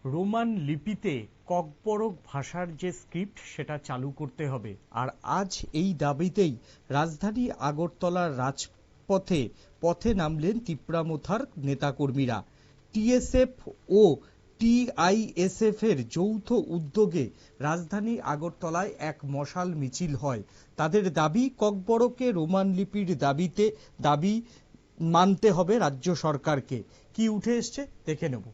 Roman লিপিতে ককবরক ভাষার যে স্ক্রিপ্ট সেটা চালু করতে হবে। আর আজ এই দাবিতেই রাজধানী আগরতলার রাজপথে পথে নামলেন তিপ্রামথার নেতাকর্মীরা। টিএসএফ ও টিআইএসএফ এর যৌথ উদ্যোগে রাজধানী আগরতলায় এক মশাল মিছিল হয়। তাদের দাবি, ককবরকে রোমান লিপির দাবি মানতে হবে রাজ্য সরকারকে। কি উঠে এসছে দেখে নেব।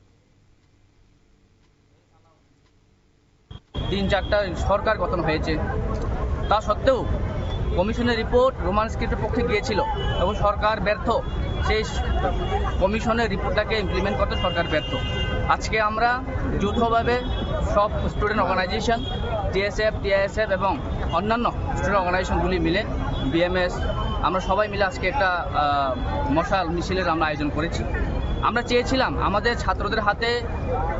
3-4টা সরকার গঠন হয়েছে, তা সত্ত্বেও কমিশনের রিপোর্ট রোমান স্ক্রিপ্টের পক্ষে গিয়েছিল এবং সরকার ব্যর্থ। সেই কমিশনের রিপোর্টটাকে ইমপ্লিমেন্ট করতে সরকার ব্যর্থ। আজকে আমরা যৌথভাবে সব স্টুডেন্ট অর্গানাইজেশন, টিএসএফ, টিআইএসএফ এবং অন্যান্য স্টুডেন্ট অর্গানাইজেশনগুলি মিলে, বিএমএস, আমরা সবাই মিলে আজকে একটা মশাল মিছিলের আমরা আয়োজন করেছি। আমরা চেয়েছিলাম আমাদের ছাত্রদের হাতে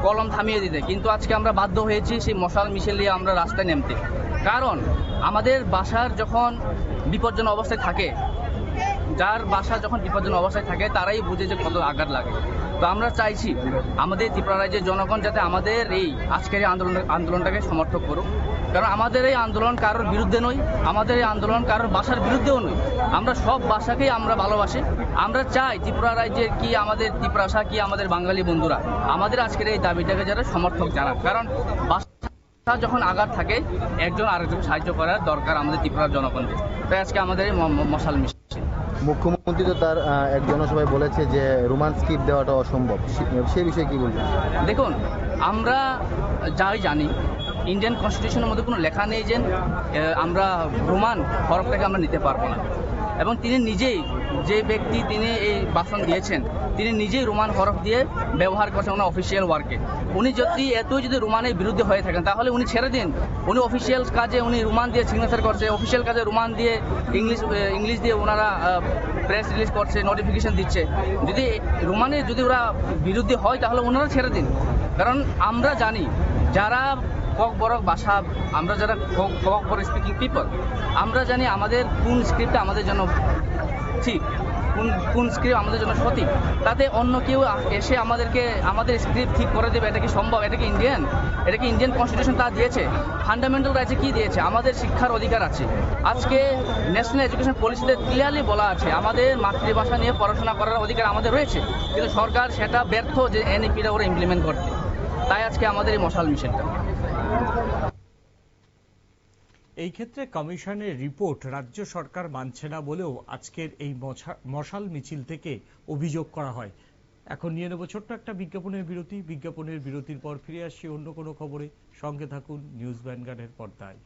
কলম থামিয়ে দিতে, কিন্তু আজকে আমরা বাধ্য হয়েছি সেই মশাল মিছিল নিয়ে আমরা রাস্তায় নামতে। কারণ আমাদের বাসার যখন বিপজ্জনক অবস্থায় থাকে, যার বাসা যখন বিপজ্জনক অবস্থায় থাকে তারাই বুঝে যে কত আঘাত লাগে। তো আমরা চাইছি আমাদের ত্রিপুরা রাজ্যের জনগণ যাতে আমাদের এই আজকের এই আন্দোলনটাকে সমর্থন করুক। কারণ আমাদের এই আন্দোলন কারোর বিরুদ্ধে নয়, আমাদের এই আন্দোলন কারোর বাসার বিরুদ্ধেও নয়। আমরা সব ভাষাকেই আমরা ভালোবাসি। আমরা চাই ত্রিপুরা রাজ্যের কি আমাদের ত্রিপুরাষা কি আমাদের বাঙালি বন্ধুরা আমাদের আজকের এই দাবিটাকে যারা সমর্থক জানাক। কারণ ভাষা যখন আঘাত থাকে একজন আরেকজন সাহায্য করার দরকার আমাদের ত্রিপুরার জনগণকে। তাই আজকে আমাদের এই মশাল মিছিল। মুখ্যমন্ত্রী তো তার এক জনসভায় বলেছে যে রোমান স্ক্রিপ্ট দেওয়াটা অসম্ভব, সে বিষয়ে কি বলবেন? দেখুন, আমরা যাই জানি ইন্ডিয়ান কনস্টিটিউশনের মধ্যে কোনো লেখা নেই যে আমরা রোমান হরফটাকে আমরা নিতে পারবো না। এবং তিনি নিজেই, যে ব্যক্তি তিনি এই ভাষণ দিয়েছেন, তিনি নিজেই রোমান হরফ দিয়ে ব্যবহার করছেন ওনার অফিসিয়াল ওয়ার্কে। উনি যদি রোমানের বিরুদ্ধে হয়ে থাকেন তাহলে উনি ছেড়ে দিন। উনি অফিসিয়াল কাজে উনি রোমান দিয়ে সিগনেচার করছে, অফিসিয়াল কাজে রোমান দিয়ে ইংলিশ দিয়ে ওনারা প্রেস রিলিজ করছে, নোটিফিকেশন দিচ্ছে। যদি রোমানের ওরা বিরুদ্ধে হয় তাহলে ওনারা ছেড়ে দিন। কারণ আমরা জানি যারা ককবরক ভাষা, আমরা যারা ককবরক স্পিকিং পিপল, আমরা জানি আমাদের কোন স্ক্রিপ্টটা আমাদের জন্য ঠিক, কোন স্ক্রিপ্ট আমাদের জন্য সঠিক। তাতে অন্য কেউ এসে আমাদের স্ক্রিপ্ট ঠিক করে দেবে, এটা কি সম্ভব? এটা কি ইন্ডিয়ান কনস্টিটিউশন তা দিয়েছে? ফান্ডামেন্টাল রাইটসে কি দিয়েছে? আমাদের শিক্ষার অধিকার আছে। আজকে ন্যাশনাল এডুকেশন পলিসিতে ক্লিয়ারলি বলা আছে আমাদের মাতৃভাষা নিয়ে পড়াশোনা করার অধিকার আমাদের রয়েছে, কিন্তু সরকার সেটা ব্যর্থ যে এনইপিটা ওরা ইমপ্লিমেন্ট করতে। তাই আজকে আমাদের এই মশাল মিছিলটা। এই ক্ষেত্রে কমিশনের রিপোর্ট রাজ্য সরকার মানছে না বলেও আজকের এই মশাল মিছিল থেকে অভিযোগ করা হয়। এখন নিয়ে নেব ছোট্ট একটা বিজ্ঞাপনের বিরতির পর ফিরে আসছি অন্য কোনো খবরে। সঙ্গে থাকুন নিউজ ভ্যানগার্ডের পর্দায়।